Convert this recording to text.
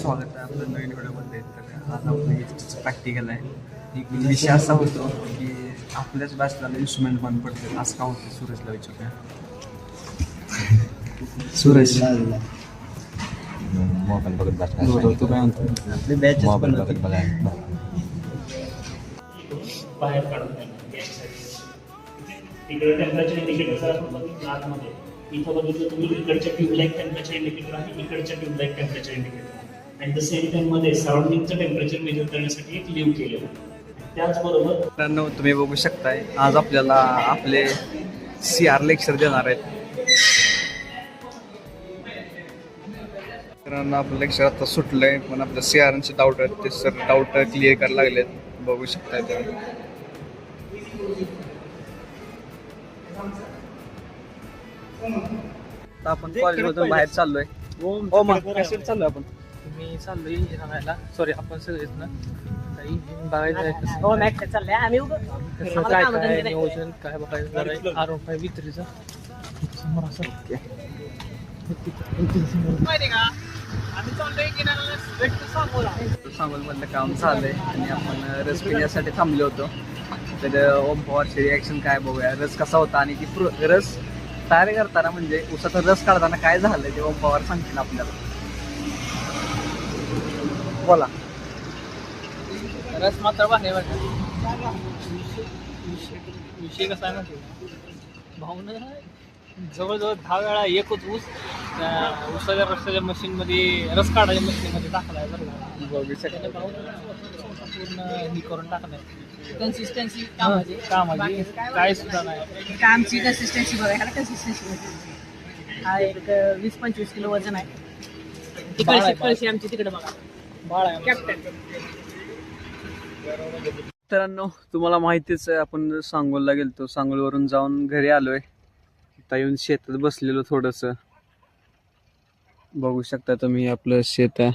स्वागत आहे आपलं नवीन व्हिडिओमध्ये. तर आज आपलं प्रॅक्टिकल आहे. एक विषय असा होतो की आपल्याच बॅचला इन्स्ट्रुमेंट बंद पडते. असं का होतं सूरजला विचारूया. सूरज मोबाईल बघत बसला. तू काय म्हणतो? आपली बॅच मोबाईल बघत बघायला बाहेर काढून तिकडे टेम्परेचर इंडिकेटर जर आपण बघितलं आतमध्ये इथं बघितलं तुम्ही इकडच्या ट्यूबलाईट टेम्परेचर इंडिकेटर आहे, इकडच्या ट्यूबलाईट टेम्परेचर इंडिकेटर आणि द सेम टाइम मध्ये सराउंडिंगचं टेम्परेचर मेजर करण्यासाठी एक लिव्ह केलेलं आहे. त्याचबरोबर मित्रांनो तुम्ही बघू शकताय आज आपल्याला आपले CR लेक्चर देणार आहेत. मित्रांनो आपलं लेक्चर आता सुटलंय पण आपल्या CRचे डाऊट आहेत ते सर डाऊट क्लिअर करायला लागलेत. बघू शकताय तुम्ही. आपण कॉलेजमधून बाहेर चाललोय. हो मग कशाला चाललोय आपण? मी चाललोय इंजिन आणायला. सॉरी आपण सगळेच ना इंजिन बघायचं आहे हो मॅच चाललंय आम्ही कसं काय काय नियोजन काय बघायचं जरा R15 वित्रीचं समोर असं सांगोलमधलं काम झालंय आणि आपण रस पिण्यासाठी थांबलो होतो. तर ओम पवारची रिॲक्शन काय बघूया. रस कसा होता आणि ती रस तयार करताना म्हणजे उसाचा रस काढताना काय झालंय ते ओम पवार सांगतील आपल्याला. बोला. रस मात्र बाहेर विषय कसा आहे माहिती भावनं जवळजवळ 10 वेळा एकच ऊस उसाच्या रसाच्या मशीनमध्ये रस काढायच्या मशीनमध्ये टाकलाय बरं पूर्ण ही करून टाकलाय. कन्सिस्टन्सी कामाची काय सुद्धा नाही. कामची कन्सिस्टन्सी बघायला कन्सिस्टन्सी हा एक 20-25 किलो वजन आहे. तिकडची कळशी आमची तिकडे बघा बाळ आहे कॅप्टन. मित्रांनो तुम्हाला माहितीच आहे आपण सांगोलला गेलतो. सांगोलवरून जाऊन घरी आलोय. आता येऊन शेतात बसलेलो थोडंसं. बघू शकता तुम्ही आपलं शेत आहे.